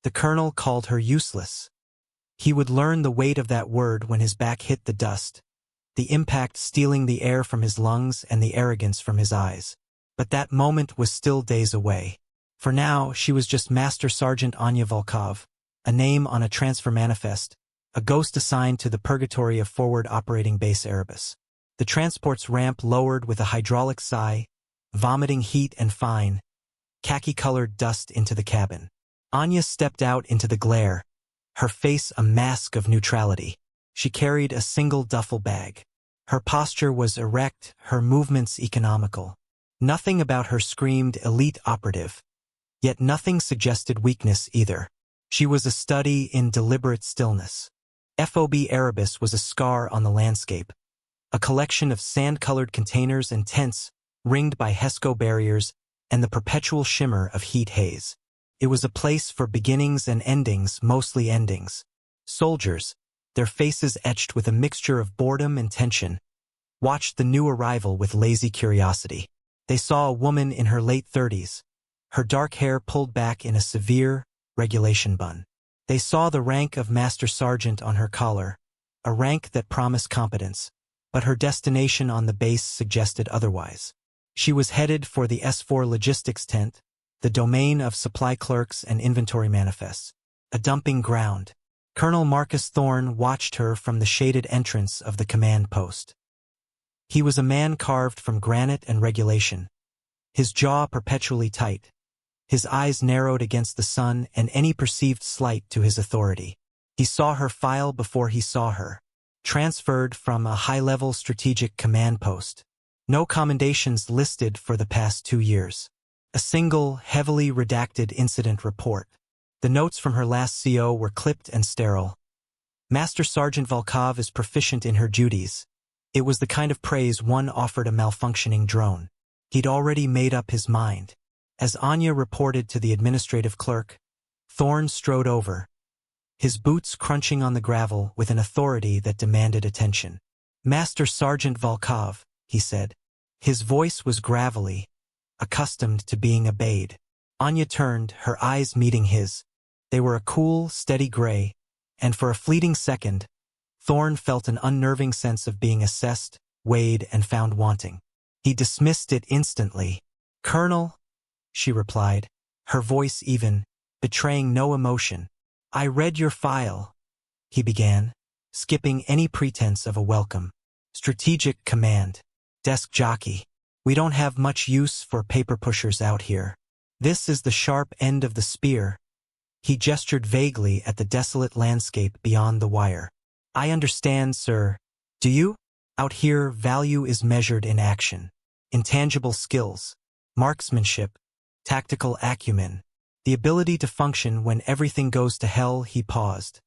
The colonel called her useless. He would learn the weight of that word when his back hit the dust, the impact stealing the air from his lungs and the arrogance from his eyes. But that moment was still days away. For now, she was just Master Sergeant Anya Volkov, a name on a transfer manifest, a ghost assigned to the purgatory of Forward Operating Base Arabus. The transport's ramp lowered with a hydraulic sigh, vomiting heat and fine, khaki-colored dust into the cabin. Anya stepped out into the glare, her face a mask of neutrality. She carried a single duffel bag. Her posture was erect, her movements economical. Nothing about her screamed elite operative, yet nothing suggested weakness either. She was a study in deliberate stillness. FOB Arabus was a scar on the landscape, a collection of sand-colored containers and tents ringed by HESCO barriers and the perpetual shimmer of heat haze. It was a place for beginnings and endings, mostly endings. Soldiers, their faces etched with a mixture of boredom and tension, watched the new arrival with lazy curiosity. They saw a woman in her late 30s, her dark hair pulled back in a severe regulation bun. They saw the rank of Master Sergeant on her collar, a rank that promised competence, but her destination on the base suggested otherwise. She was headed for the S4 logistics tent, the domain of supply clerks and inventory manifests, a dumping ground. Colonel Marcus Thorne watched her from the shaded entrance of the command post. He was a man carved from granite and regulation, his jaw perpetually tight, his eyes narrowed against the sun and any perceived slight to his authority. He saw her file before he saw her, transferred from a high-level strategic command post. No commendations listed for the past 2 years. A single, heavily redacted incident report. The notes from her last CO were clipped and sterile. Master Sergeant Volkov is proficient in her duties. It was the kind of praise one offered a malfunctioning drone. He'd already made up his mind. As Anya reported to the administrative clerk, Thorne strode over, his boots crunching on the gravel with an authority that demanded attention. "Master Sergeant Volkov," he said. His voice was gravelly, accustomed to being obeyed. Anya turned, her eyes meeting his. They were a cool, steady gray, and for a fleeting second, Thorne felt an unnerving sense of being assessed, weighed, and found wanting. He dismissed it instantly. "Colonel," she replied, her voice even, betraying no emotion. "I read your file," he began, skipping any pretense of a welcome. "Strategic command. Desk jockey. We don't have much use for paper pushers out here. This is the sharp end of the spear." He gestured vaguely at the desolate landscape beyond the wire. "I understand, sir. Do you? Out here, value is measured in action. Intangible skills, marksmanship, tactical acumen, the ability to function when everything goes to hell." He paused,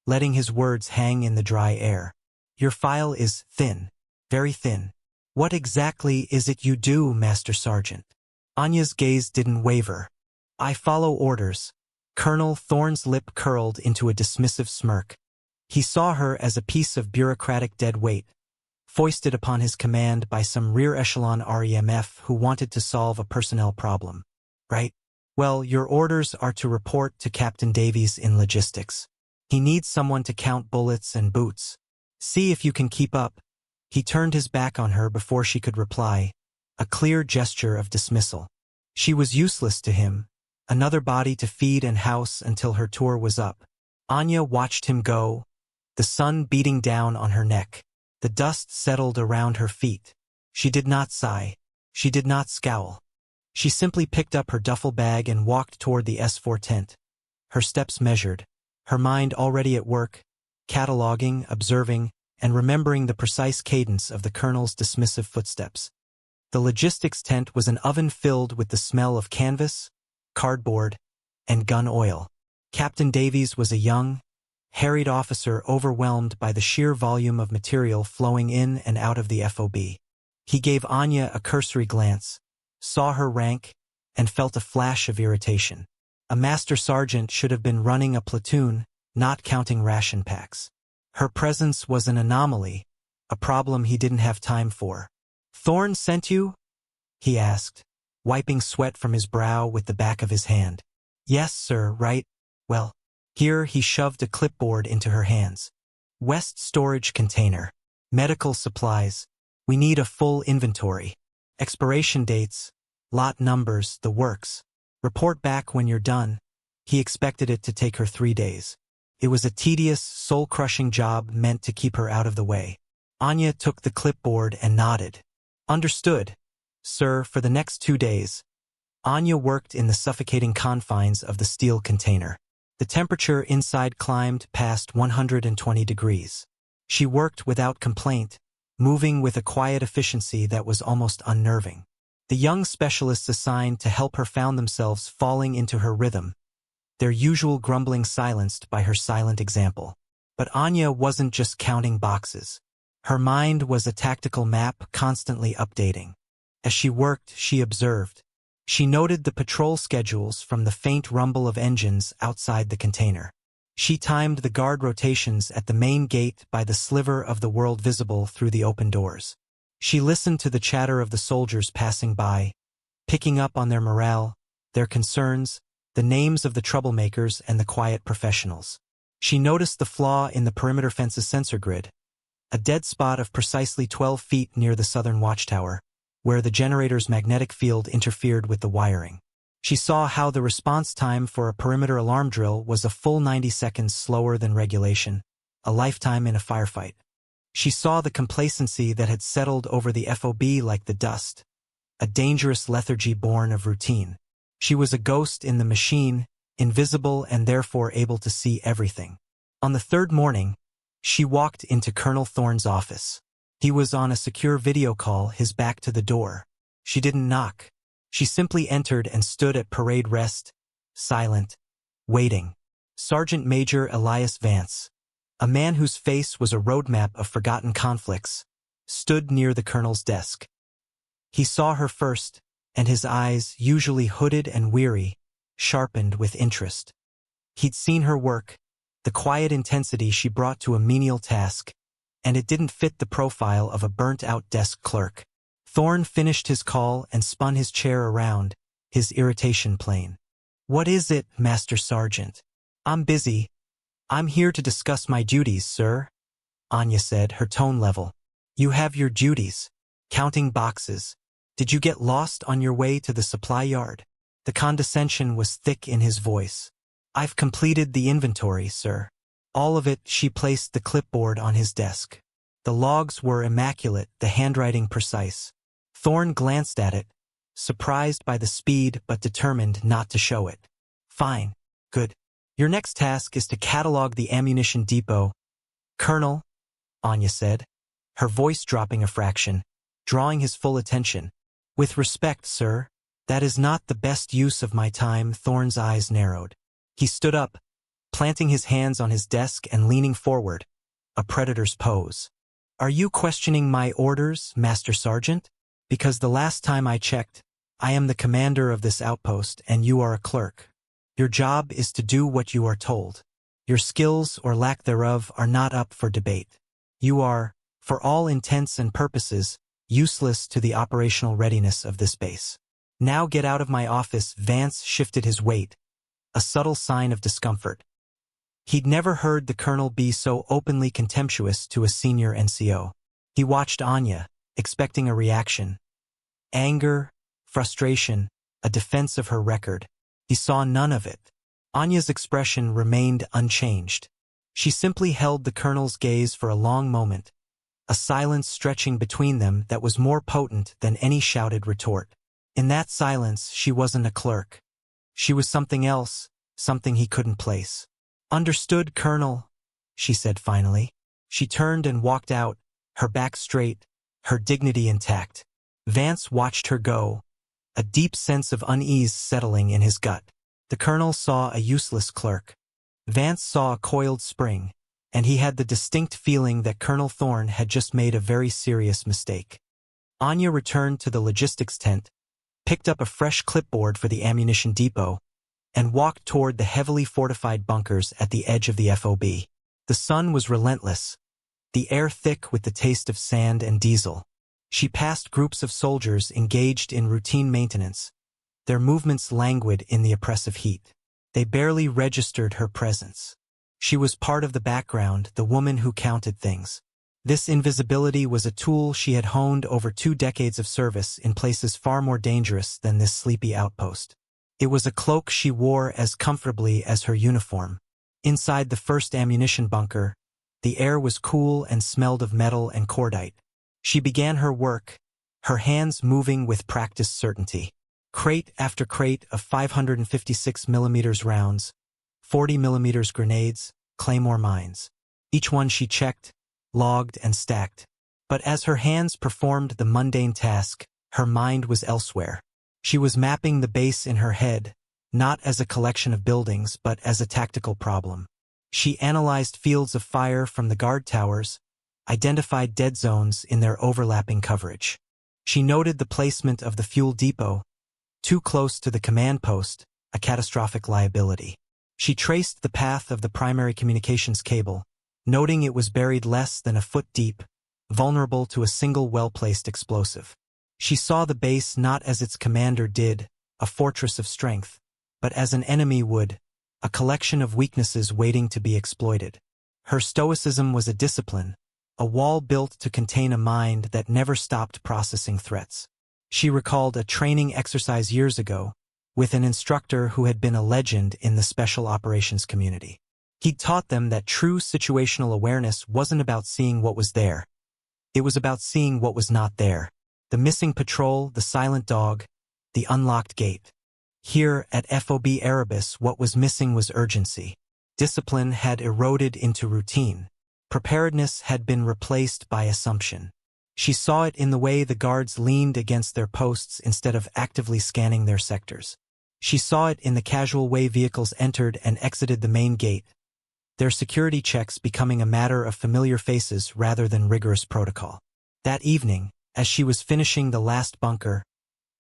letting his words hang in the dry air. "Your file is thin, very thin. What exactly is it you do, Master Sergeant?" Anya's gaze didn't waver. "I follow orders." Colonel Thorne's lip curled into a dismissive smirk. He saw her as a piece of bureaucratic dead weight, foisted upon his command by some rear echelon REMF who wanted to solve a personnel problem. "Right? Well, your orders are to report to Captain Davies in logistics. He needs someone to count bullets and boots. See if you can keep up." He turned his back on her before she could reply, a clear gesture of dismissal. She was useless to him, another body to feed and house until her tour was up. Anya watched him go, the sun beating down on her neck. The dust settled around her feet. She did not sigh. She did not scowl. She simply picked up her duffel bag and walked toward the S4 tent. Her steps measured, her mind already at work, cataloging, observing, and remembering the precise cadence of the colonel's dismissive footsteps. The logistics tent was an oven filled with the smell of canvas, cardboard, and gun oil. Captain Davies was a young, harried officer overwhelmed by the sheer volume of material flowing in and out of the FOB. He gave Anya a cursory glance, saw her rank, and felt a flash of irritation. A master sergeant should have been running a platoon, not counting ration packs. Her presence was an anomaly, a problem he didn't have time for. "Thorne sent you?" he asked, wiping sweat from his brow with the back of his hand. "Yes, sir, right. Well, here he shoved a clipboard into her hands. West storage container. Medical supplies. We need a full inventory. Expiration dates. Lot numbers, the works. Report back when you're done. He expected it to take her 3 days. It was a tedious, soul-crushing job meant to keep her out of the way. Anya took the clipboard and nodded. Understood, sir. For the next 2 days, Anya worked in the suffocating confines of the steel container. The temperature inside climbed past 120 degrees. She worked without complaint, moving with a quiet efficiency that was almost unnerving. The young specialists assigned to help her found themselves falling into her rhythm, their usual grumbling silenced by her silent example. But Anya wasn't just counting boxes. Her mind was a tactical map constantly updating. As she worked, she observed. She noted the patrol schedules from the faint rumble of engines outside the container. She timed the guard rotations at the main gate by the sliver of the world visible through the open doors. She listened to the chatter of the soldiers passing by, picking up on their morale, their concerns, the names of the troublemakers and the quiet professionals. She noticed the flaw in the perimeter fence's sensor grid, a dead spot of precisely 12 feet near the southern watchtower, where the generator's magnetic field interfered with the wiring. She saw how the response time for a perimeter alarm drill was a full 90 seconds slower than regulation, a lifetime in a firefight. She saw the complacency that had settled over the FOB like the dust, a dangerous lethargy born of routine. She was a ghost in the machine, invisible and therefore able to see everything. On the third morning, she walked into Colonel Thorne's office. He was on a secure video call, his back to the door. She didn't knock. She simply entered and stood at parade rest, silent, waiting. Sergeant Major Elias Vance, a man whose face was a roadmap of forgotten conflicts, stood near the colonel's desk. He saw her first, and his eyes, usually hooded and weary, sharpened with interest. He'd seen her work, the quiet intensity she brought to a menial task, and it didn't fit the profile of a burnt-out desk clerk. Thorne finished his call and spun his chair around, his irritation plain. "What is it, Master Sergeant?" "I'm busy. I'm here to discuss my duties, sir," Anya said, her tone level. "You have your duties. Counting boxes. Did you get lost on your way to the supply yard?" The condescension was thick in his voice. "I've completed the inventory, sir." All of it. She placed the clipboard on his desk. The logs were immaculate, the handwriting precise. Thorne glanced at it, surprised by the speed but determined not to show it. "Fine. Good. Your next task is to catalog the ammunition depot." "Colonel," Anya said, her voice dropping a fraction, drawing his full attention. "With respect, sir, that is not the best use of my time." Thorne's eyes narrowed. He stood up, planting his hands on his desk and leaning forward, a predator's pose. "Are you questioning my orders, Master Sergeant? Because the last time I checked, I am the commander of this outpost and you are a clerk. Your job is to do what you are told. Your skills or lack thereof are not up for debate. You are, for all intents and purposes, useless to the operational readiness of this base. Now get out of my office." Vance shifted his weight, a subtle sign of discomfort. He'd never heard the colonel be so openly contemptuous to a senior NCO. He watched Anya, expecting a reaction. Anger, frustration, a defense of her record. He saw none of it. Anya's expression remained unchanged. She simply held the colonel's gaze for a long moment, a silence stretching between them that was more potent than any shouted retort. In that silence, she wasn't a clerk. She was something else, something he couldn't place. "Understood, Colonel," she said finally. She turned and walked out, her back straight, her dignity intact. Vance watched her go, a deep sense of unease settling in his gut. The colonel saw a useless clerk. Vance saw a coiled spring, and he had the distinct feeling that Colonel Thorne had just made a very serious mistake. Anya returned to the logistics tent, picked up a fresh clipboard for the ammunition depot, and walked toward the heavily fortified bunkers at the edge of the FOB. The sun was relentless, the air thick with the taste of sand and diesel. She passed groups of soldiers engaged in routine maintenance, their movements languid in the oppressive heat. They barely registered her presence. She was part of the background, the woman who counted things. This invisibility was a tool she had honed over 2 decades of service in places far more dangerous than this sleepy outpost. It was a cloak she wore as comfortably as her uniform. Inside the first ammunition bunker, the air was cool and smelled of metal and cordite. She began her work, her hands moving with practiced certainty. Crate after crate of 556mm rounds, 40mm grenades, claymore mines. Each one she checked, logged, and stacked. But as her hands performed the mundane task, her mind was elsewhere. She was mapping the base in her head, not as a collection of buildings but as a tactical problem. She analyzed fields of fire from the guard towers, identified dead zones in their overlapping coverage. She noted the placement of the fuel depot, too close to the command post, a catastrophic liability. She traced the path of the primary communications cable, noting it was buried less than a foot deep, vulnerable to a single well-placed explosive. She saw the base not as its commander did, a fortress of strength, but as an enemy would, a collection of weaknesses waiting to be exploited. Her stoicism was a discipline, a wall built to contain a mind that never stopped processing threats. She recalled a training exercise years ago, with an instructor who had been a legend in the special operations community. He'd taught them that true situational awareness wasn't about seeing what was there. It was about seeing what was not there. The missing patrol, the silent dog, the unlocked gate. Here at FOB Arabus, what was missing was urgency. Discipline had eroded into routine. Preparedness had been replaced by assumption. She saw it in the way the guards leaned against their posts instead of actively scanning their sectors. She saw it in the casual way vehicles entered and exited the main gate, their security checks becoming a matter of familiar faces rather than rigorous protocol. That evening, as she was finishing the last bunker,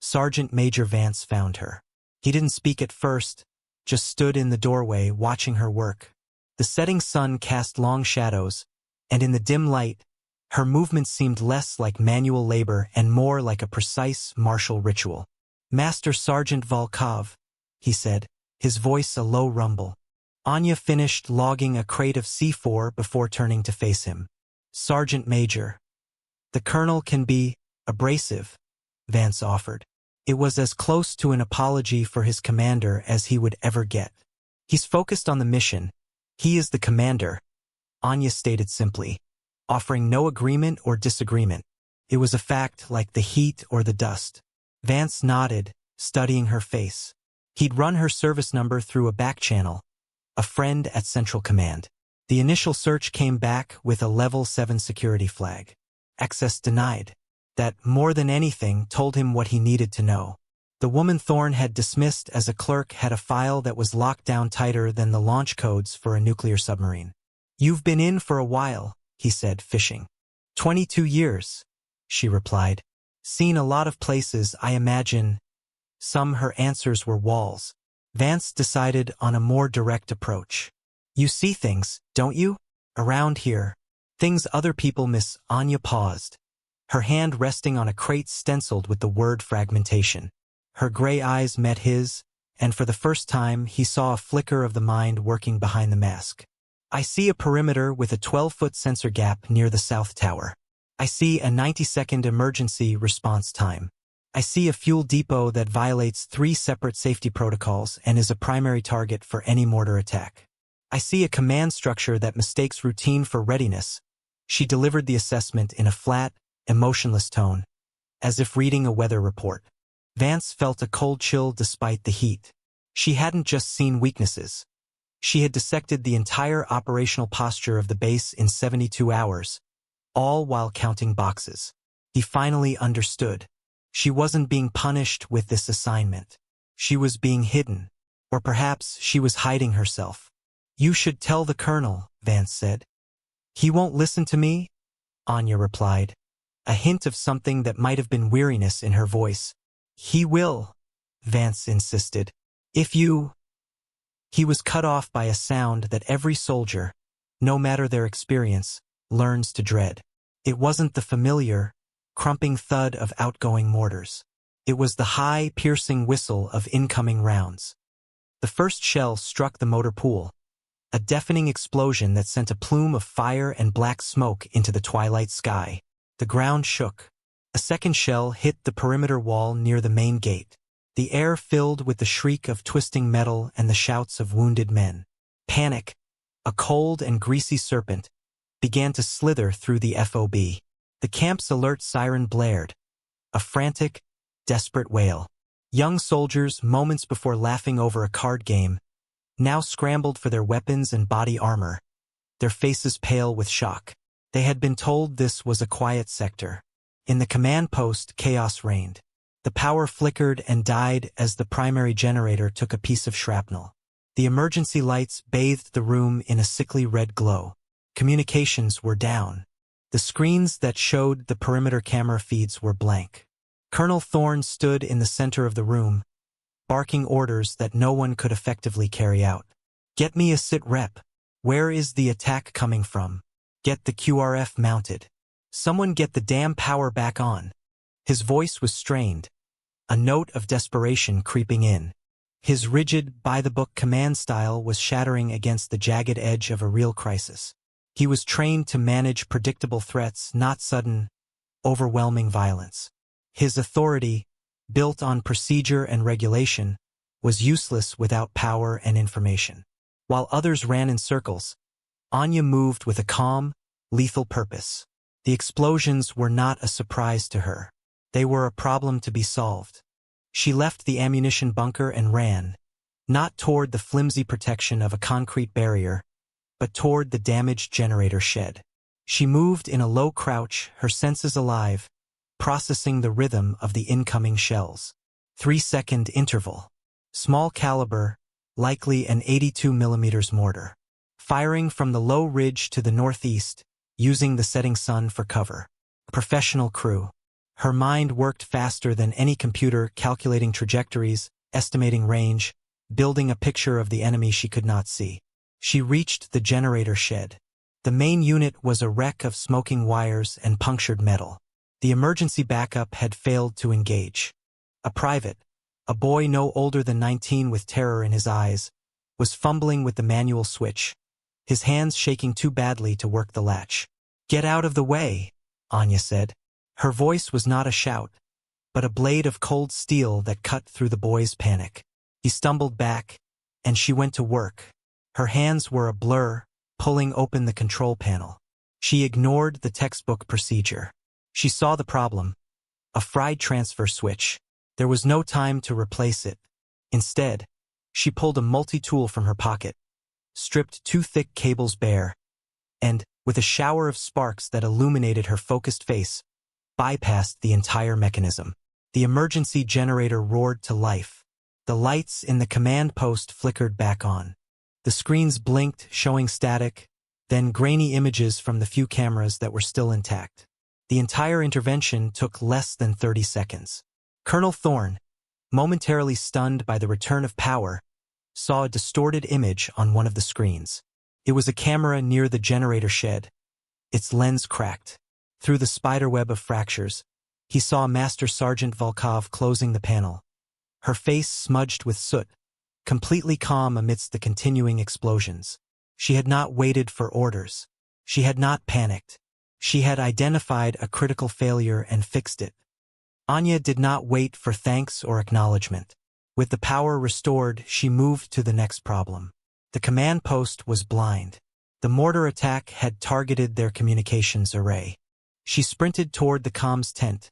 Sergeant Major Vance found her. He didn't speak at first, just stood in the doorway watching her work. The setting sun cast long shadows, and in the dim light, her movements seemed less like manual labor and more like a precise martial ritual. "Master Sergeant Volkov," he said, his voice a low rumble. Anya finished logging a crate of C4 before turning to face him. "Sergeant Major." "The colonel can be abrasive," Vance offered. It was as close to an apology for his commander as he would ever get. "He's focused on the mission. He is the commander," Anya stated simply, offering no agreement or disagreement. It was a fact like the heat or the dust. Vance nodded, studying her face. He'd run her service number through a back channel, a friend at Central Command. The initial search came back with a Level 7 security flag. Access denied. That, more than anything, told him what he needed to know. The woman Thorne had dismissed as a clerk had a file that was locked down tighter than the launch codes for a nuclear submarine. "You've been in for a while," he said, fishing. 22 years, she replied. "Seen a lot of places, I imagine." Some her answers were walls. Vance decided on a more direct approach. "You see things, don't you? Around here. Things other people miss." Anya paused, her hand resting on a crate stenciled with the word fragmentation. Her gray eyes met his, and for the first time he saw a flicker of the mind working behind the mask. "I see a perimeter with a 12-foot sensor gap near the south tower. I see a 90-second emergency response time. I see a fuel depot that violates 3 separate safety protocols and is a primary target for any mortar attack. I see a command structure that mistakes routine for readiness." She delivered the assessment in a flat, emotionless tone, as if reading a weather report. Vance felt a cold chill despite the heat. She hadn't just seen weaknesses. She had dissected the entire operational posture of the base in 72 hours, all while counting boxes. He finally understood. She wasn't being punished with this assignment. She was being hidden. Or perhaps she was hiding herself. "You should tell the colonel," Vance said. "He won't listen to me?" Anya replied, a hint of something that might have been weariness in her voice. "He will," Vance insisted. "If you—" He was cut off by a sound that every soldier, no matter their experience, learns to dread. It wasn't the familiar, crumping thud of outgoing mortars. It was the high, piercing whistle of incoming rounds. The first shell struck the motor pool, a deafening explosion that sent a plume of fire and black smoke into the twilight sky. The ground shook. A second shell hit the perimeter wall near the main gate. The air filled with the shriek of twisting metal and the shouts of wounded men. Panic, a cold and greasy serpent, began to slither through the FOB. The camp's alert siren blared, a frantic, desperate wail. Young soldiers, moments before laughing over a card game, now scrambled for their weapons and body armor, their faces pale with shock. They had been told this was a quiet sector. In the command post, chaos reigned. The power flickered and died as the primary generator took a piece of shrapnel. The emergency lights bathed the room in a sickly red glow. Communications were down. The screens that showed the perimeter camera feeds were blank. Colonel Thorne stood in the center of the room, barking orders that no one could effectively carry out. Get me a sit rep. Where is the attack coming from? Get the QRF mounted. Someone get the damn power back on. His voice was strained, a note of desperation creeping in. His rigid, by-the-book command style was shattering against the jagged edge of a real crisis. He was trained to manage predictable threats, not sudden, overwhelming violence. His authority, built on procedure and regulation, was useless without power and information. While others ran in circles, Anya moved with a calm, lethal purpose. The explosions were not a surprise to her. They were a problem to be solved. She left the ammunition bunker and ran, not toward the flimsy protection of a concrete barrier, but toward the damaged generator shed. She moved in a low crouch, her senses alive, processing the rhythm of the incoming shells. 3-second interval. Small caliber, likely an 82mm mortar. Firing from the low ridge to the northeast, using the setting sun for cover. Professional crew. Her mind worked faster than any computer, calculating trajectories, estimating range, building a picture of the enemy she could not see. She reached the generator shed. The main unit was a wreck of smoking wires and punctured metal. The emergency backup had failed to engage. A private, a boy no older than 19 with terror in his eyes, was fumbling with the manual switch, his hands shaking too badly to work the latch. "Get out of the way," Anya said. Her voice was not a shout, but a blade of cold steel that cut through the boy's panic. He stumbled back, and she went to work. Her hands were a blur, pulling open the control panel. She ignored the textbook procedure. She saw the problem, a fried transfer switch. There was no time to replace it. Instead, she pulled a multi-tool from her pocket, stripped 2 thick cables bare, and, with a shower of sparks that illuminated her focused face, bypassed the entire mechanism. The emergency generator roared to life. The lights in the command post flickered back on. The screens blinked, showing static, then grainy images from the few cameras that were still intact. The entire intervention took less than 30 seconds. Colonel Thorne, momentarily stunned by the return of power, saw a distorted image on one of the screens. It was a camera near the generator shed. Its lens cracked. Through the spiderweb of fractures, he saw Master Sergeant Volkov closing the panel, her face smudged with soot, completely calm amidst the continuing explosions. She had not waited for orders. She had not panicked. She had identified a critical failure and fixed it. Anya did not wait for thanks or acknowledgement. With the power restored, she moved to the next problem. The command post was blind. The mortar attack had targeted their communications array. She sprinted toward the comms tent,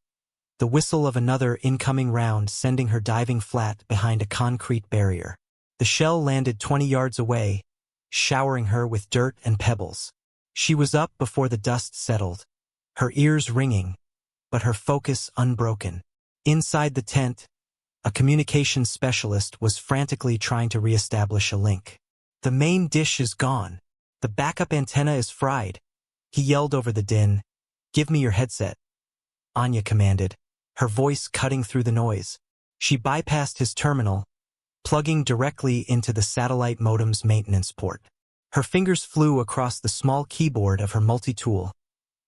the whistle of another incoming round sending her diving flat behind a concrete barrier. The shell landed 20 yards away, showering her with dirt and pebbles. She was up before the dust settled, her ears ringing, but her focus unbroken. Inside the tent, a communications specialist was frantically trying to reestablish a link. "The main dish is gone. The backup antenna is fried," he yelled over the din. "Give me your headset," Anya commanded, her voice cutting through the noise. She bypassed his terminal, plugging directly into the satellite modem's maintenance port. Her fingers flew across the small keyboard of her multi-tool,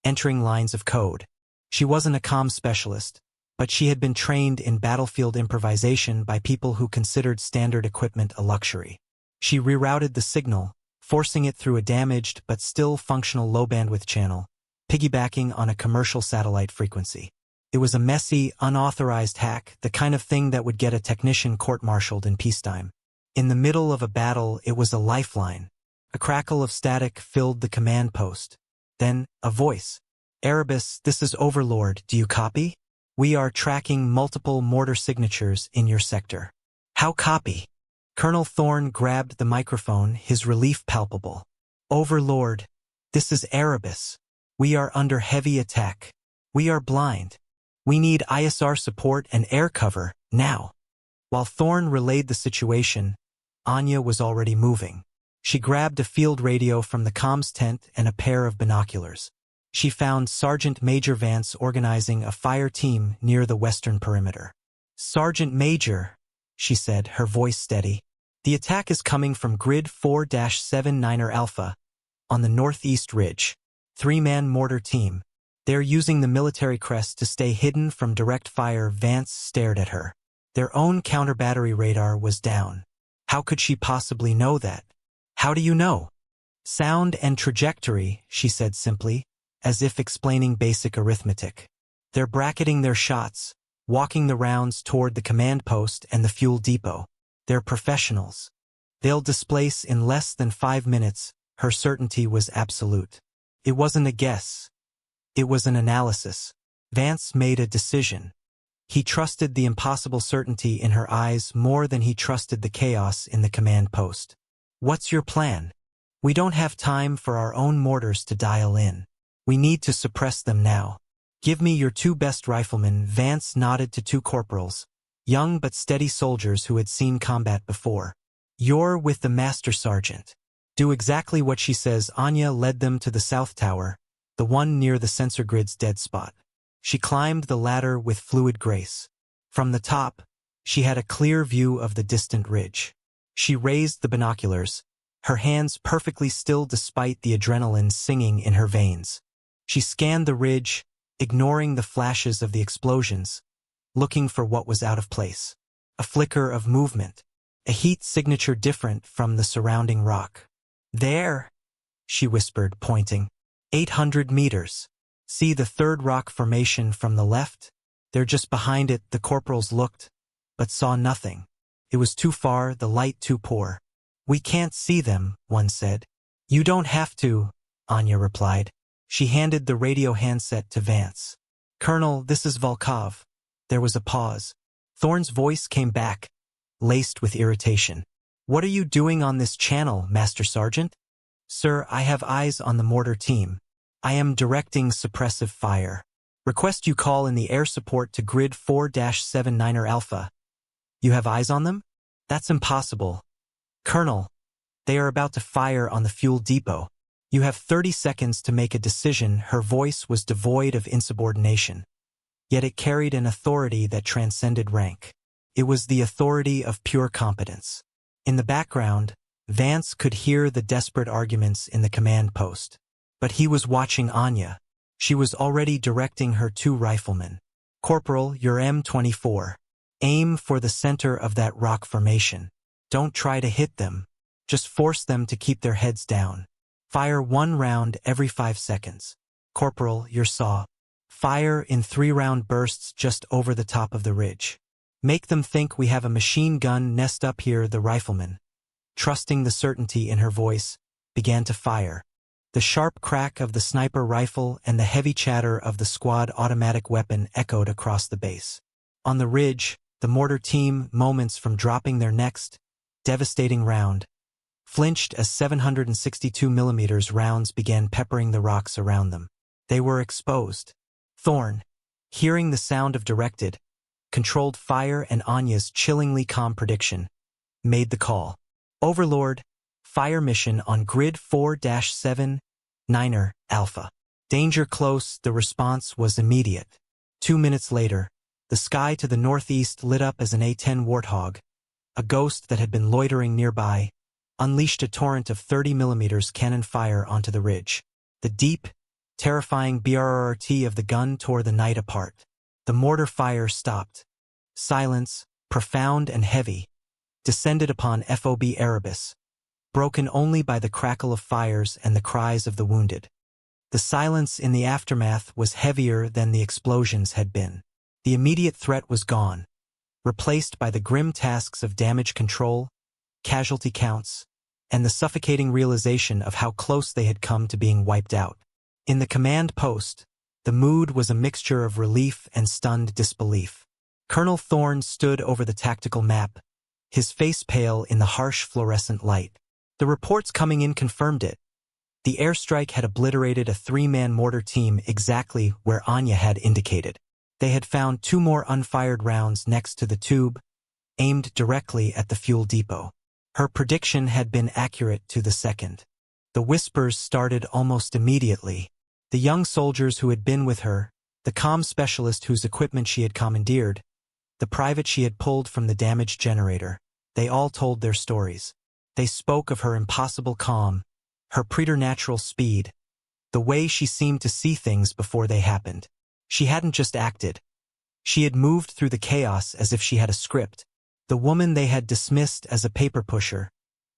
entering lines of code. She wasn't a comm specialist, but she had been trained in battlefield improvisation by people who considered standard equipment a luxury. She rerouted the signal, forcing it through a damaged but still functional low-bandwidth channel, piggybacking on a commercial satellite frequency. It was a messy, unauthorized hack, the kind of thing that would get a technician court-martialed in peacetime. In the middle of a battle, it was a lifeline. A crackle of static filled the command post. Then, a voice. "Arabus, this is Overlord, do you copy? We are tracking multiple mortar signatures in your sector." "How copy?" Colonel Thorne grabbed the microphone, his relief palpable. "Overlord, this is Arabus. We are under heavy attack. We are blind. We need ISR support and air cover, now." While Thorne relayed the situation, Anya was already moving. She grabbed a field radio from the comms tent and a pair of binoculars. She found Sergeant Major Vance organizing a fire team near the western perimeter. "Sergeant Major," she said, her voice steady, "the attack is coming from Grid 4-79er Alpha, on the northeast ridge. 3-man mortar team. They're using the military crest to stay hidden from direct fire." Vance stared at her. Their own counter-battery radar was down. How could she possibly know that? "How do you know?" "Sound and trajectory," she said simply, as if explaining basic arithmetic. "They're bracketing their shots, walking the rounds toward the command post and the fuel depot. They're professionals. They'll displace in less than 5 minutes." Her certainty was absolute. It wasn't a guess. It was an analysis. Vance made a decision. He trusted the impossible certainty in her eyes more than he trusted the chaos in the command post. "What's your plan?" "We don't have time for our own mortars to dial in. We need to suppress them now. Give me your 2 best riflemen." Vance nodded to 2 corporals, young but steady soldiers who had seen combat before. "You're with the Master Sergeant. Do exactly what she says." Anya led them to the south tower, the one near the sensor grid's dead spot. She climbed the ladder with fluid grace. From the top, she had a clear view of the distant ridge. She raised the binoculars, her hands perfectly still despite the adrenaline singing in her veins. She scanned the ridge, ignoring the flashes of the explosions, looking for what was out of place. A flicker of movement, a heat signature different from the surrounding rock. "There," she whispered, pointing. 800 meters. "See the 3rd rock formation from the left? They're just behind it." The corporals looked, but saw nothing. It was too far, the light too poor. "We can't see them," one said. "You don't have to," Anya replied. She handed the radio handset to Vance. "Colonel, this is Volkov." There was a pause. Thorne's voice came back, laced with irritation. "What are you doing on this channel, Master Sergeant?" "Sir, I have eyes on the mortar team. I am directing suppressive fire. Request you call in the air support to Grid 4-79er Alpha." "You have eyes on them?" "That's impossible. Colonel, they are about to fire on the fuel depot. You have 30 seconds to make a decision." Her voice was devoid of insubordination, yet it carried an authority that transcended rank. It was the authority of pure competence. In the background, Vance could hear the desperate arguments in the command post. But he was watching Anya. She was already directing her 2 riflemen. "Corporal, you're M24. Aim for the center of that rock formation. Don't try to hit them. Just force them to keep their heads down. Fire 1 round every 5 seconds. Corporal, you're SAW. Fire in 3-round bursts just over the top of the ridge. Make them think we have a machine gun nest up here." The rifleman, trusting the certainty in her voice, began to fire. The sharp crack of the sniper rifle and the heavy chatter of the squad automatic weapon echoed across the base. On the ridge, the mortar team, moments from dropping their next devastating round, flinched as 762mm rounds began peppering the rocks around them. They were exposed. Thorne, hearing the sound of directed, controlled fire and Anya's chillingly calm prediction, made the call. "Overlord, fire mission on Grid 4-79er Alpha. Danger close." The response was immediate. 2 minutes later, the sky to the northeast lit up as an A-10 Warthog, a ghost that had been loitering nearby, unleashed a torrent of 30mm cannon fire onto the ridge. The deep, terrifying BRRT of the gun tore the night apart. The mortar fire stopped. Silence, profound and heavy, descended upon FOB Arabus, broken only by the crackle of fires and the cries of the wounded. The silence in the aftermath was heavier than the explosions had been. The immediate threat was gone, replaced by the grim tasks of damage control, casualty counts, and the suffocating realization of how close they had come to being wiped out. In the command post, the mood was a mixture of relief and stunned disbelief. Colonel Thorne stood over the tactical map, his face pale in the harsh fluorescent light. The reports coming in confirmed it. The airstrike had obliterated a 3-man mortar team exactly where Anya had indicated. They had found 2 more unfired rounds next to the tube, aimed directly at the fuel depot. Her prediction had been accurate to the second. The whispers started almost immediately. The young soldiers who had been with her, the comm specialist whose equipment she had commandeered, the private she had pulled from the damaged generator, they all told their stories. They spoke of her impossible calm, her preternatural speed, the way she seemed to see things before they happened. She hadn't just acted. She had moved through the chaos as if she had a script. The woman they had dismissed as a paper pusher,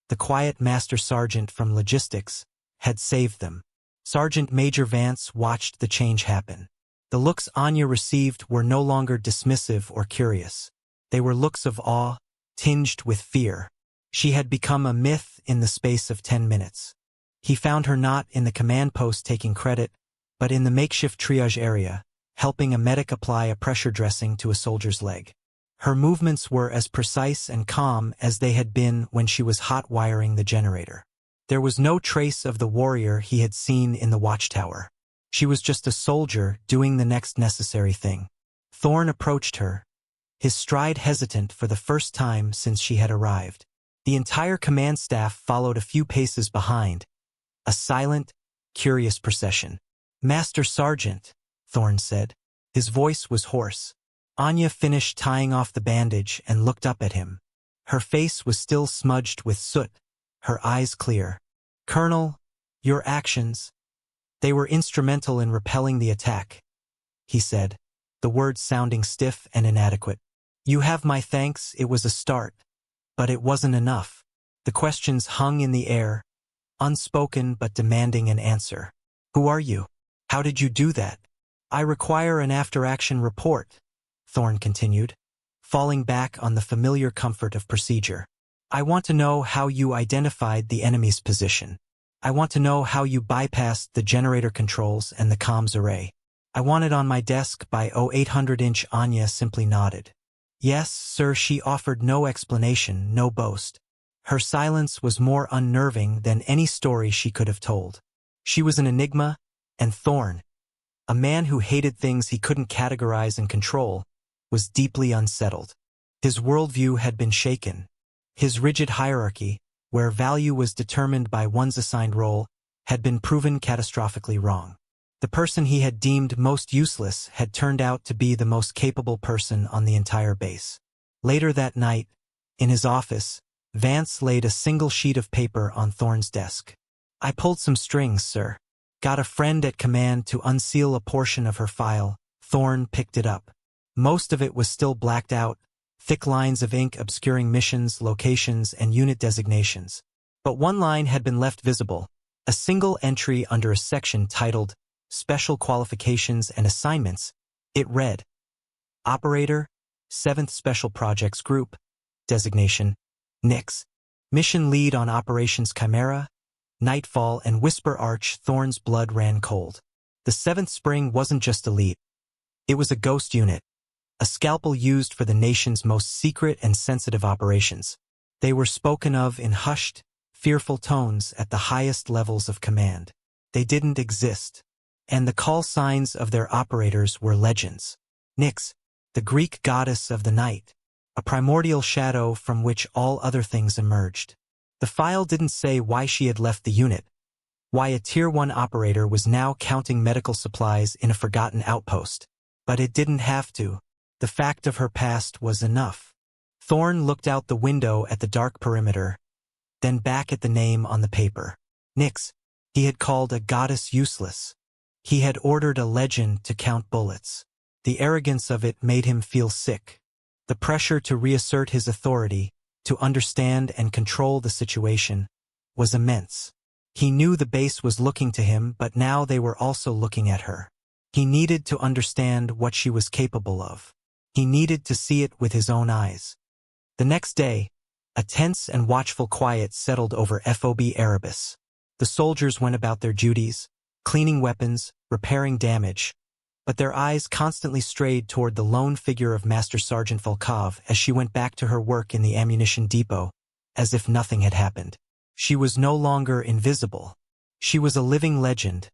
the quiet master sergeant from logistics, had saved them. Sergeant Major Vance watched the change happen. The looks Anya received were no longer dismissive or curious. They were looks of awe, tinged with fear. She had become a myth in the space of 10 minutes. He found her not in the command post taking credit, but in the makeshift triage area, helping a medic apply a pressure dressing to a soldier's leg. Her movements were as precise and calm as they had been when she was hot-wiring the generator. There was no trace of the warrior he had seen in the watchtower. She was just a soldier doing the next necessary thing. Thorne approached her, his stride hesitant for the first time since she had arrived. The entire command staff followed a few paces behind, a silent, curious procession. "Master Sergeant," Thorne said. His voice was hoarse. Anya finished tying off the bandage and looked up at him. Her face was still smudged with soot, her eyes clear. "Colonel, your actions, they were instrumental in repelling the attack," he said, the words sounding stiff and inadequate. "You have my thanks, it was a start. But it wasn't enough." The questions hung in the air, unspoken but demanding an answer. "Who are you? How did you do that?" "I require an after-action report," Thorne continued, falling back on the familiar comfort of procedure. "I want to know how you identified the enemy's position. I want to know how you bypassed the generator controls and the comms array. I want it on my desk by 0800-inch." Anya simply nodded. "Yes, sir." She offered no explanation, no boast. Her silence was more unnerving than any story she could have told. She was an enigma, and Thorne, a man who hated things he couldn't categorize and control, was deeply unsettled. His worldview had been shaken. His rigid hierarchy, where value was determined by one's assigned role, had been proven catastrophically wrong. The person he had deemed most useless had turned out to be the most capable person on the entire base. Later that night, in his office, Vance laid a single sheet of paper on Thorne's desk. "I pulled some strings, sir. Got a friend at command to unseal a portion of her file." Thorne picked it up. Most of it was still blacked out, thick lines of ink obscuring missions, locations, and unit designations. But one line had been left visible, a single entry under a section titled Special Qualifications and Assignments. It read, "Operator, 7th Special Projects Group, designation, Nix. Mission lead on Operations Chimera, Nightfall, and Whisper Arch." Thorne's blood ran cold. The 7th Spring wasn't just elite. It was a ghost unit, a scalpel used for the nation's most secret and sensitive operations. They were spoken of in hushed, fearful tones at the highest levels of command. They didn't exist, and the call signs of their operators were legends. Nyx, the Greek goddess of the night, a primordial shadow from which all other things emerged. The file didn't say why she had left the unit, why a Tier 1 operator was now counting medical supplies in a forgotten outpost. But it didn't have to. The fact of her past was enough. Thorne looked out the window at the dark perimeter, then back at the name on the paper. Nyx. He had called a goddess useless. He had ordered a legend to count bullets. The arrogance of it made him feel sick. The pressure to reassert his authority, to understand and control the situation, was immense. He knew the base was looking to him, but now they were also looking at her. He needed to understand what she was capable of. He needed to see it with his own eyes. The next day, a tense and watchful quiet settled over FOB Arabus. The soldiers went about their duties, cleaning weapons, repairing damage, but their eyes constantly strayed toward the lone figure of Master Sergeant Volkov as she went back to her work in the ammunition depot, as if nothing had happened. She was no longer invisible. She was a living legend,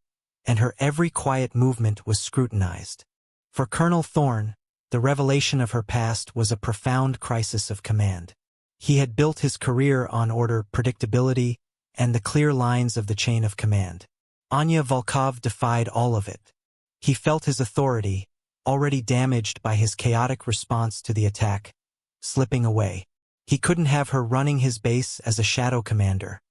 and her every quiet movement was scrutinized. For Colonel Thorne, the revelation of her past was a profound crisis of command. He had built his career on order, predictability, and the clear lines of the chain of command. Anya Volkov defied all of it. He felt his authority, already damaged by his chaotic response to the attack, slipping away. He couldn't have her running his base as a shadow commander,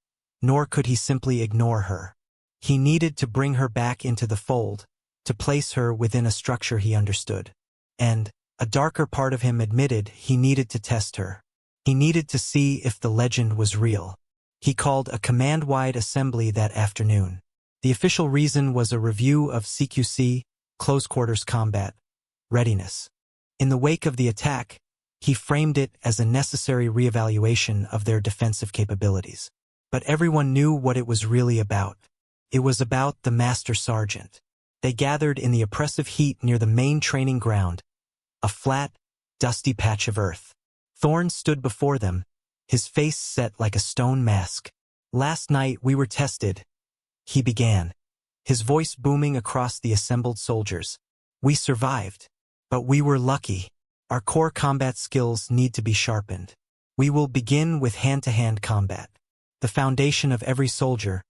nor could he simply ignore her. He needed to bring her back into the fold, to place her within a structure he understood. And, a darker part of him admitted, he needed to test her. He needed to see if the legend was real. He called a command-wide assembly that afternoon. The official reason was a review of CQC, close quarters combat, readiness. In the wake of the attack, he framed it as a necessary reevaluation of their defensive capabilities. But everyone knew what it was really about. It was about the Master Sergeant. They gathered in the oppressive heat near the main training ground, a flat, dusty patch of earth. Thorne stood before them, his face set like a stone mask. "Last night we were tested," he began, his voice booming across the assembled soldiers. "We survived. But we were lucky. Our core combat skills need to be sharpened. We will begin with hand-to-hand combat. The foundation of every soldier."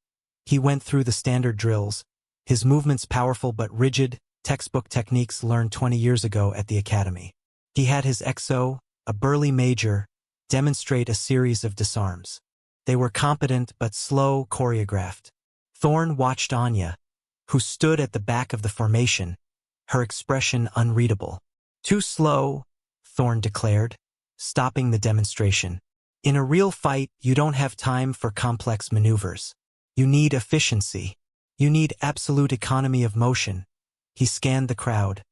He went through the standard drills, his movements powerful but rigid, textbook techniques learned 20 years ago at the academy. He had his XO, a burly major, demonstrate a series of disarms. They were competent but slow, choreographed. Thorne watched Anya, who stood at the back of the formation, her expression unreadable. "Too slow," Thorne declared, stopping the demonstration. "In a real fight, you don't have time for complex maneuvers. You need efficiency. You need absolute economy of motion." He scanned the crowd,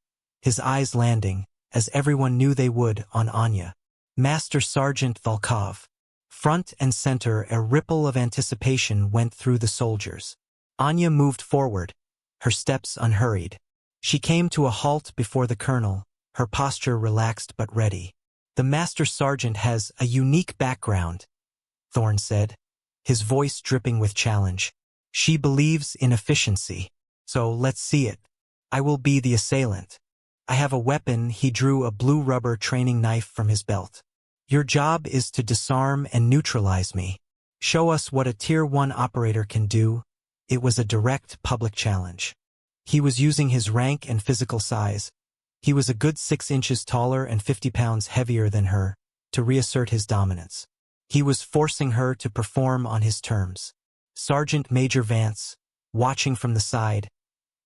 his eyes landing, as everyone knew they would, on Anya. Master Sergeant Volkov. Front and center, a ripple of anticipation went through the soldiers. Anya moved forward, her steps unhurried. She came to a halt before the colonel, her posture relaxed but ready. "The Master Sergeant has a unique background," Thorne said, his voice dripping with challenge. "She believes in efficiency. So let's see it. I will be the assailant. I have a weapon." He drew a blue rubber training knife from his belt. "Your job is to disarm and neutralize me. Show us what a Tier 1 operator can do." It was a direct public challenge. He was using his rank and physical size. He was a good 6 inches taller and 50 pounds heavier than her, to reassert his dominance. He was forcing her to perform on his terms. Sergeant Major Vance, watching from the side,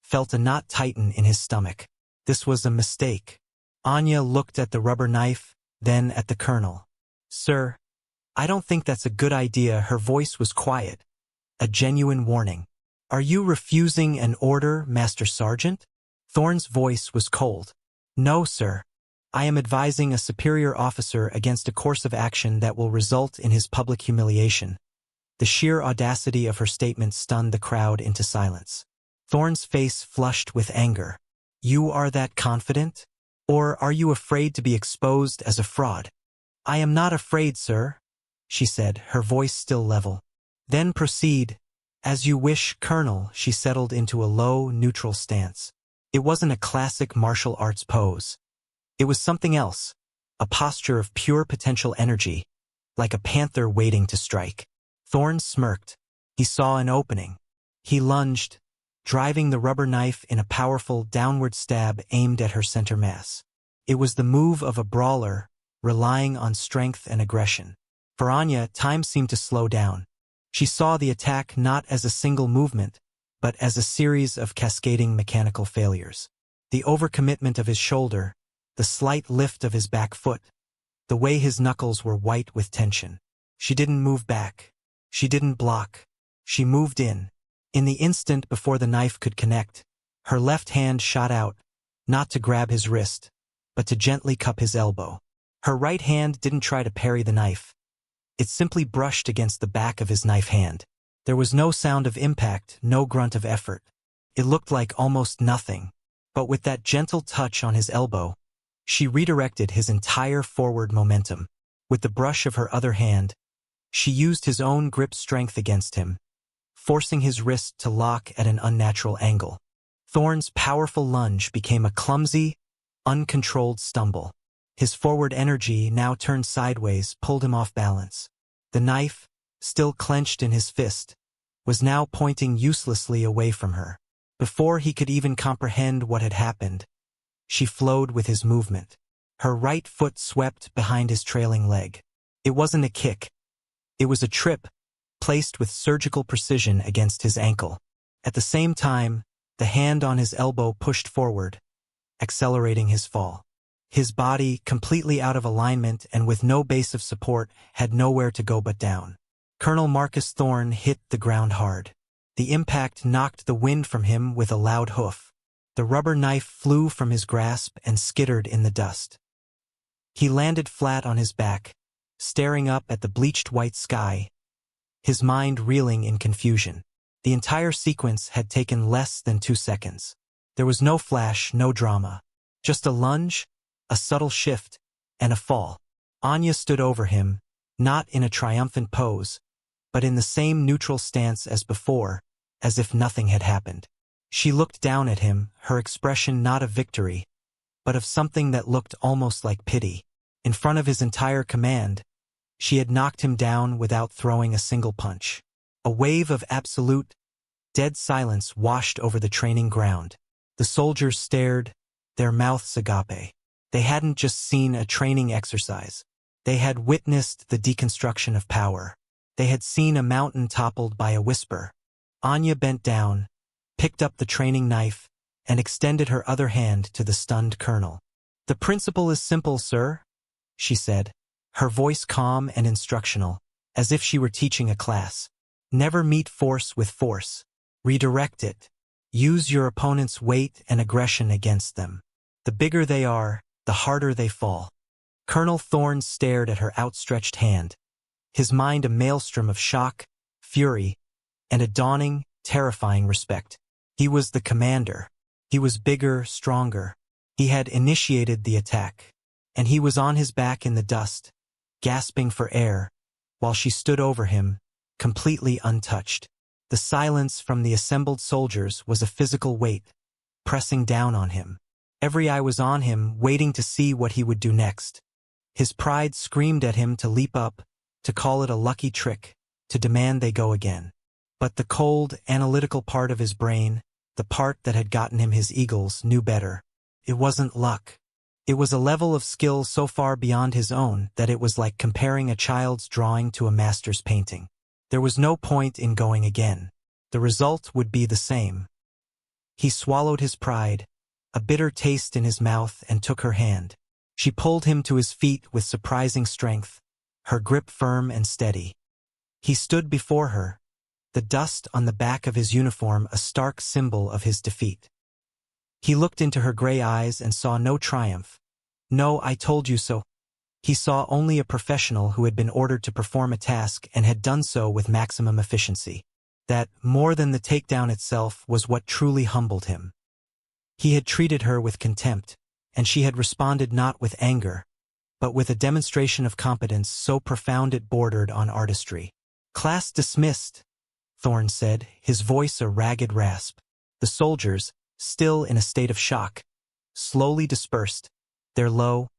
felt a knot tighten in his stomach. This was a mistake. Anya looked at the rubber knife, then at the colonel. "Sir, I don't think that's a good idea." Her voice was quiet, a genuine warning. "Are you refusing an order, Master Sergeant?" Thorne's voice was cold. "No, sir. I am advising a superior officer against a course of action that will result in his public humiliation." The sheer audacity of her statement stunned the crowd into silence. Thorne's face flushed with anger. "You are that confident? Or are you afraid to be exposed as a fraud?" "I am not afraid, sir," she said, her voice still level. "Then proceed. As you wish, Colonel." She settled into a low, neutral stance. It wasn't a classic martial arts pose. It was something else, a posture of pure potential energy, like a panther waiting to strike. Thorne smirked. He saw an opening. He lunged, driving the rubber knife in a powerful downward stab aimed at her center mass. It was the move of a brawler, relying on strength and aggression. For Anya, time seemed to slow down. She saw the attack not as a single movement, but as a series of cascading mechanical failures. The overcommitment of his shoulder, the slight lift of his back foot, the way his knuckles were white with tension. She didn't move back. She didn't block. She moved in. In the instant before the knife could connect, her left hand shot out, not to grab his wrist, but to gently cup his elbow. Her right hand didn't try to parry the knife. It simply brushed against the back of his knife hand. There was no sound of impact, no grunt of effort. It looked like almost nothing. But with that gentle touch on his elbow, she redirected his entire forward momentum. With the brush of her other hand, she used his own grip strength against him, forcing his wrist to lock at an unnatural angle. Thorne's powerful lunge became a clumsy, uncontrolled stumble. His forward energy, now turned sideways, pulled him off balance. The knife, still clenched in his fist, was now pointing uselessly away from her. Before he could even comprehend what had happened, she flowed with his movement. Her right foot swept behind his trailing leg. It wasn't a kick. It was a trip, placed with surgical precision against his ankle. At the same time, the hand on his elbow pushed forward, accelerating his fall. His body, completely out of alignment and with no base of support, had nowhere to go but down. Colonel Marcus Thorne hit the ground hard. The impact knocked the wind from him with a loud hoof. The rubber knife flew from his grasp and skittered in the dust. He landed flat on his back, staring up at the bleached white sky, his mind reeling in confusion. The entire sequence had taken less than 2 seconds. There was no flash, no drama. Just a lunge, a subtle shift, and a fall. Anya stood over him, not in a triumphant pose, but in the same neutral stance as before, as if nothing had happened. She looked down at him, her expression not of victory, but of something that looked almost like pity. In front of his entire command, she had knocked him down without throwing a single punch. A wave of absolute, dead silence washed over the training ground. The soldiers stared, their mouths agape. They hadn't just seen a training exercise. They had witnessed the deconstruction of power. They had seen a mountain toppled by a whisper. Anya bent down, picked up the training knife, and extended her other hand to the stunned colonel. "The principle is simple, sir," she said, her voice calm and instructional, as if she were teaching a class. "Never meet force with force. Redirect it. Use your opponent's weight and aggression against them. The bigger they are, the harder they fall." Colonel Thorne stared at her outstretched hand, his mind a maelstrom of shock, fury, and a dawning, terrifying respect. He was the commander. He was bigger, stronger. He had initiated the attack, and he was on his back in the dust, gasping for air, while she stood over him, completely untouched. The silence from the assembled soldiers was a physical weight, pressing down on him. Every eye was on him, waiting to see what he would do next. His pride screamed at him to leap up, to call it a lucky trick, to demand they go again. But the cold, analytical part of his brain, the part that had gotten him his eagles, knew better. It wasn't luck. It was a level of skill so far beyond his own that it was like comparing a child's drawing to a master's painting. There was no point in going again. The result would be the same. He swallowed his pride, a bitter taste in his mouth, and took her hand. She pulled him to his feet with surprising strength, her grip firm and steady. He stood before her, the dust on the back of his uniform a stark symbol of his defeat. He looked into her gray eyes and saw no triumph. No "I told you so." He saw only a professional who had been ordered to perform a task and had done so with maximum efficiency. That, more than the takedown itself, was what truly humbled him. He had treated her with contempt, and she had responded not with anger, but with a demonstration of competence so profound it bordered on artistry. "Class dismissed," Thorne said, his voice a ragged rasp. The soldiers, still in a state of shock, slowly dispersed, their low,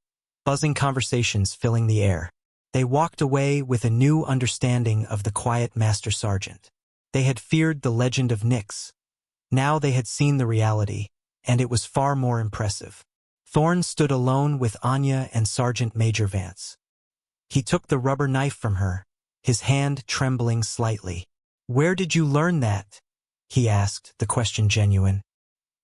buzzing conversations filling the air. They walked away with a new understanding of the quiet master sergeant. They had feared the legend of Nix. Now they had seen the reality, and it was far more impressive. Thorne stood alone with Anya and Sergeant Major Vance. He took the rubber knife from her, his hand trembling slightly. "Where did you learn that?" he asked, the question genuine.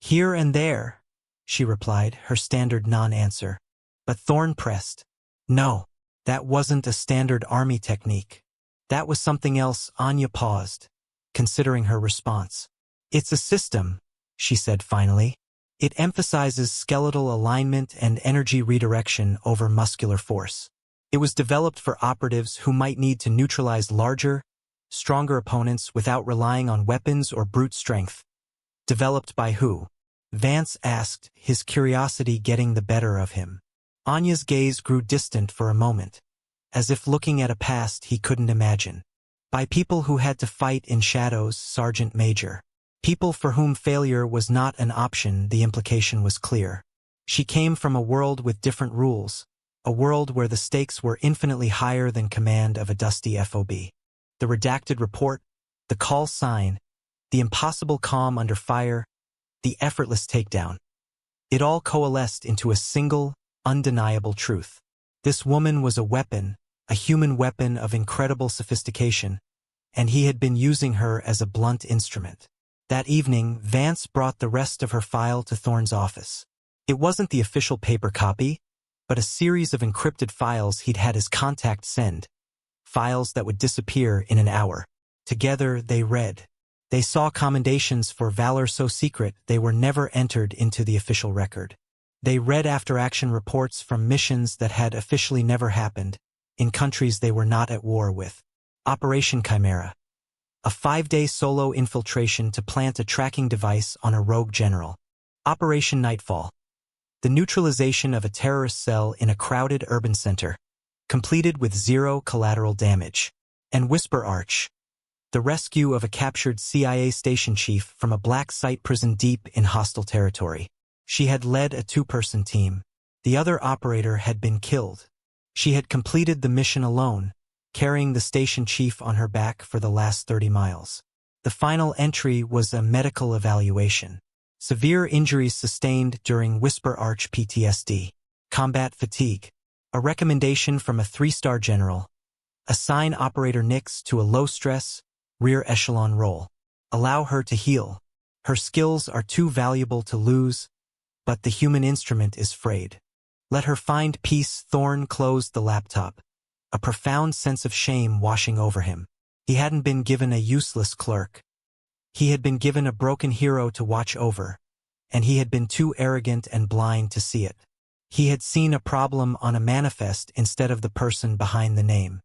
"Here and there," she replied, her standard non-answer. But Thorn pressed. No, that wasn't a standard army technique. That was something else. Anya paused, considering her response. It's a system, she said finally. It emphasizes skeletal alignment and energy redirection over muscular force. It was developed for operatives who might need to neutralize larger, stronger opponents without relying on weapons or brute strength. Developed by who? Vance asked, his curiosity getting the better of him. Anya's gaze grew distant for a moment, as if looking at a past he couldn't imagine. By people who had to fight in shadows, Sergeant Major. People for whom failure was not an option. The implication was clear. She came from a world with different rules, a world where the stakes were infinitely higher than command of a dusty FOB. The redacted report, the call sign, the impossible calm under fire, the effortless takedown. It all coalesced into a single, undeniable truth. This woman was a weapon, a human weapon of incredible sophistication, and he had been using her as a blunt instrument. That evening, Vance brought the rest of her file to Thorne's office. It wasn't the official paper copy, but a series of encrypted files he'd had his contact send. Files that would disappear in an hour. Together, they read. They saw commendations for valor so secret they were never entered into the official record. They read after-action reports from missions that had officially never happened, in countries they were not at war with. Operation Chimera. A 5-day solo infiltration to plant a tracking device on a rogue general. Operation Nightfall. The neutralization of a terrorist cell in a crowded urban center, completed with 0 collateral damage. And Whisper Arch. The rescue of a captured CIA station chief from a black site prison deep in hostile territory. She had led a 2-person team. The other operator had been killed. She had completed the mission alone, carrying the station chief on her back for the last 30 miles. The final entry was a medical evaluation. Severe injuries sustained during Whisper Arch PTSD. Combat fatigue. A recommendation from a 3-star general. Assign Operator Nix to a low-stress, rear echelon role. Allow her to heal. Her skills are too valuable to lose, but the human instrument is frayed. Let her find peace. Thorne closed the laptop, a profound sense of shame washing over him. He hadn't been given a useless clerk. He had been given a broken hero to watch over, and he had been too arrogant and blind to see it. He had seen a problem on a manifest instead of the person behind the name.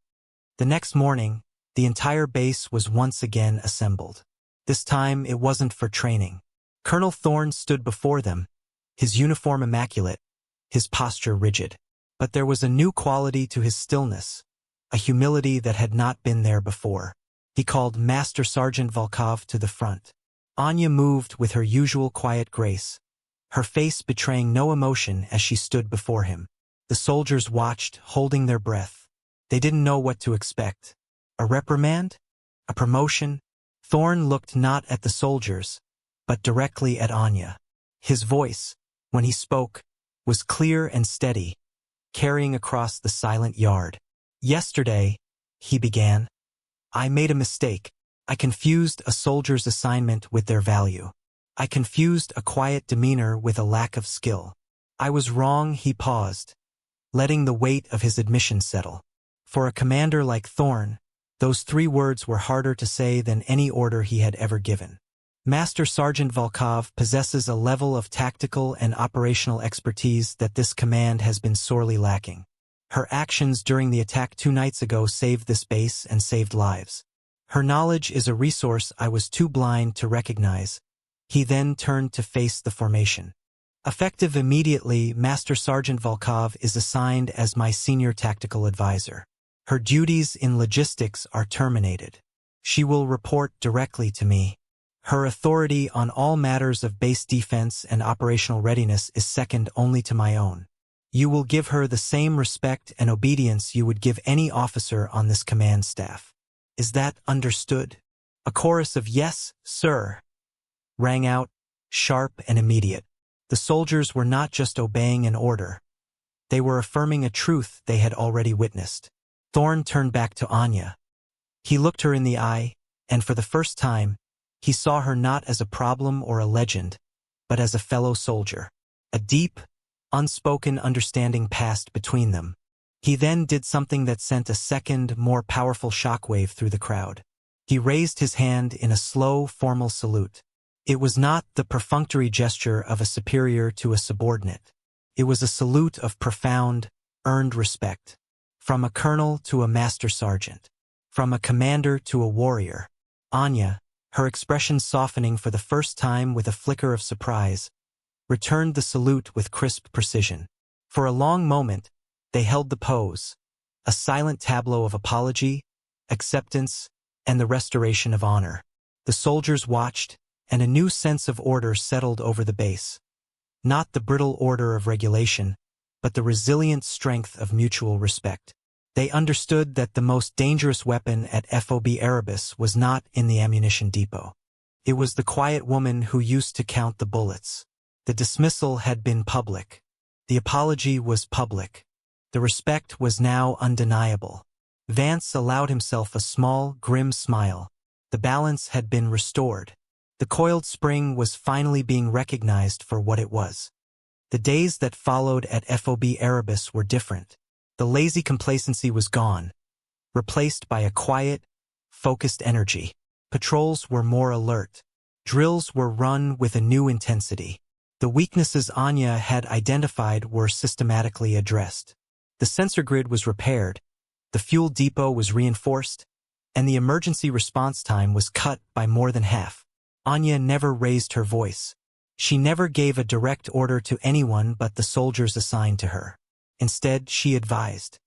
The next morning, the entire base was once again assembled. This time it wasn't for training. Colonel Thorne stood before them, his uniform immaculate, his posture rigid. But there was a new quality to his stillness, a humility that had not been there before. He called Master Sergeant Volkov to the front. Anya moved with her usual quiet grace, her face betraying no emotion as she stood before him. The soldiers watched, holding their breath. They didn't know what to expect. A reprimand? A promotion? Thorne looked not at the soldiers, but directly at Anya. His voice, when he spoke, was clear and steady, carrying across the silent yard. Yesterday, he began, I made a mistake. I confused a soldier's assignment with their value. I confused a quiet demeanor with a lack of skill. I was wrong. He paused, letting the weight of his admission settle. For a commander like Thorne, those 3 words were harder to say than any order he had ever given. Master Sergeant Volkov possesses a level of tactical and operational expertise that this command has been sorely lacking. Her actions during the attack 2 nights ago saved this base and saved lives. Her knowledge is a resource I was too blind to recognize. He then turned to face the formation. Effective immediately, Master Sergeant Volkov is assigned as my senior tactical advisor. Her duties in logistics are terminated. She will report directly to me. Her authority on all matters of base defense and operational readiness is second only to my own. You will give her the same respect and obedience you would give any officer on this command staff. Is that understood? A chorus of yes, sir, rang out, sharp and immediate. The soldiers were not just obeying an order. They were affirming a truth they had already witnessed. Thorne turned back to Anya. He looked her in the eye, and for the first time, he saw her not as a problem or a legend, but as a fellow soldier. A deep, unspoken understanding passed between them. He then did something that sent a second, more powerful shockwave through the crowd. He raised his hand in a slow, formal salute. It was not the perfunctory gesture of a superior to a subordinate. It was a salute of profound, earned respect. From a colonel to a master sergeant. From a commander to a warrior. Anya, her expression softening for the first time with a flicker of surprise, returned the salute with crisp precision. For a long moment, they held the pose, a silent tableau of apology, acceptance, and the restoration of honor. The soldiers watched, and a new sense of order settled over the base. Not the brittle order of regulation, but the resilient strength of mutual respect. They understood that the most dangerous weapon at FOB Arabus was not in the ammunition depot. It was the quiet woman who used to count the bullets. The dismissal had been public. The apology was public. The respect was now undeniable. Vance allowed himself a small, grim smile. The balance had been restored. The coiled spring was finally being recognized for what it was. The days that followed at FOB Arabus were different. The lazy complacency was gone, replaced by a quiet, focused energy. Patrols were more alert. Drills were run with a new intensity. The weaknesses Anya had identified were systematically addressed. The sensor grid was repaired, the fuel depot was reinforced, and the emergency response time was cut by more than half. Anya never raised her voice. She never gave a direct order to anyone but the soldiers assigned to her. Instead, she advised.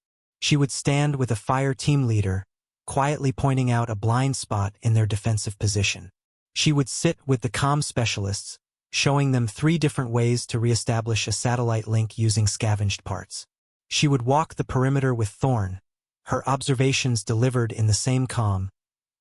She would stand with a fire team leader, quietly pointing out a blind spot in their defensive position. She would sit with the comm specialists, showing them 3 different ways to reestablish a satellite link using scavenged parts. She would walk the perimeter with Thorn, her observations delivered in the same calm,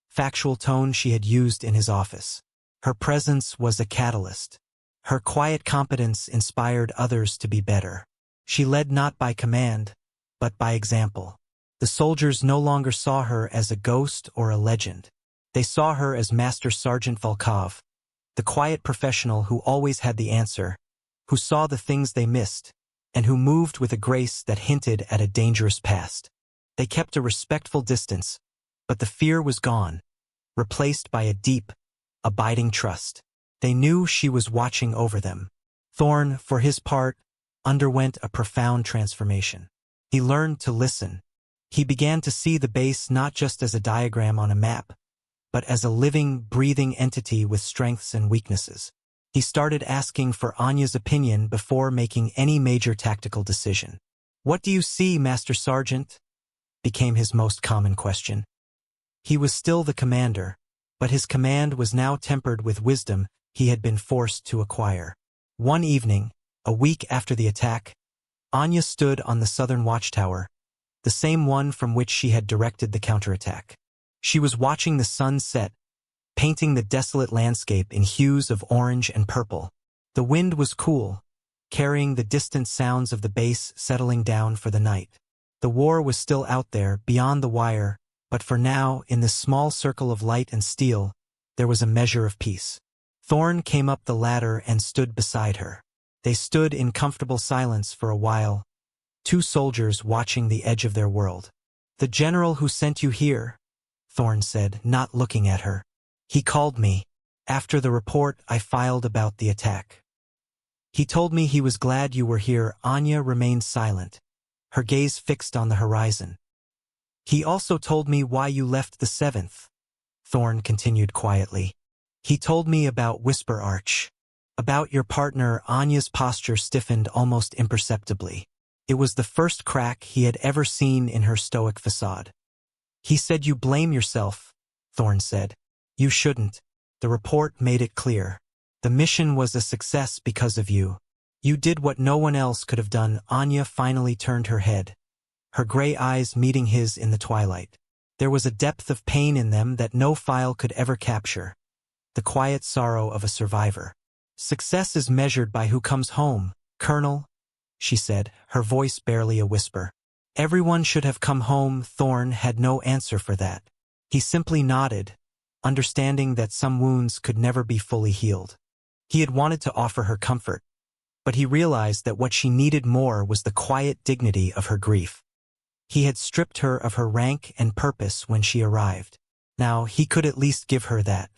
factual tone she had used in his office. Her presence was a catalyst. Her quiet competence inspired others to be better. She led not by command, but by example. The soldiers no longer saw her as a ghost or a legend. They saw her as Master Sergeant Volkov, the quiet professional who always had the answer, who saw the things they missed, and who moved with a grace that hinted at a dangerous past. They kept a respectful distance, but the fear was gone, replaced by a deep, abiding trust. They knew she was watching over them. Thorn, for his part, underwent a profound transformation. He learned to listen. He began to see the base not just as a diagram on a map, but as a living, breathing entity with strengths and weaknesses. He started asking for Anya's opinion before making any major tactical decision. "What do you see, Master Sergeant?" became his most common question. He was still the commander, but his command was now tempered with wisdom he had been forced to acquire. One evening, a week after the attack, Anya stood on the southern watchtower, the same one from which she had directed the counterattack. She was watching the sun set, painting the desolate landscape in hues of orange and purple. The wind was cool, carrying the distant sounds of the base settling down for the night. The war was still out there, beyond the wire, but for now, in this small circle of light and steel, there was a measure of peace. Thorn came up the ladder and stood beside her. They stood in comfortable silence for a while, 2 soldiers watching the edge of their world. "The general who sent you here," Thorn said, not looking at her. "He called me. After the report I filed about the attack. He told me he was glad you were here." Anya remained silent, her gaze fixed on the horizon. "He also told me why you left the 7th, Thorn continued quietly. "He told me about Whisper Arch. About your partner." Anya's posture stiffened almost imperceptibly. It was the first crack he had ever seen in her stoic facade. "He said you blame yourself," Thorn said. "You shouldn't. The report made it clear. The mission was a success because of you. You did what no one else could have done." Anya finally turned her head, her gray eyes meeting his in the twilight. There was a depth of pain in them that no file could ever capture. The quiet sorrow of a survivor. "Success is measured by who comes home, Colonel," she said, her voice barely a whisper. "Everyone should have come home." Thorn had no answer for that. He simply nodded, understanding that some wounds could never be fully healed. He had wanted to offer her comfort, But he realized that what she needed more was the quiet dignity of her grief. He had stripped her of her rank and purpose when she arrived. Now he could at least give her that.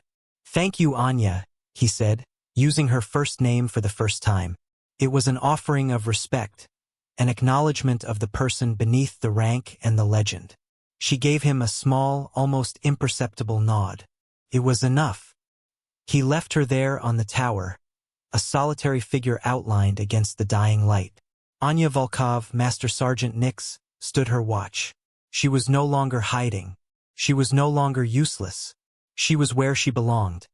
"Thank you, Anya," he said, using her first name for the first time. It was an offering of respect, an acknowledgement of the person beneath the rank and the legend. She gave him a small, almost imperceptible nod. It was enough. He left her there on the tower, a solitary figure outlined against the dying light. Anya Volkov, Master Sergeant Nix, stood her watch. She was no longer hiding. She was no longer useless. She was where she belonged.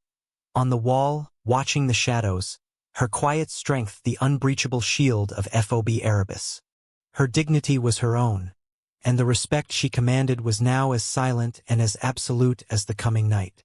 On the wall, watching the shadows, her quiet strength the unbreachable shield of FOB Arabus. Her dignity was her own, and the respect she commanded was now as silent and as absolute as the coming night.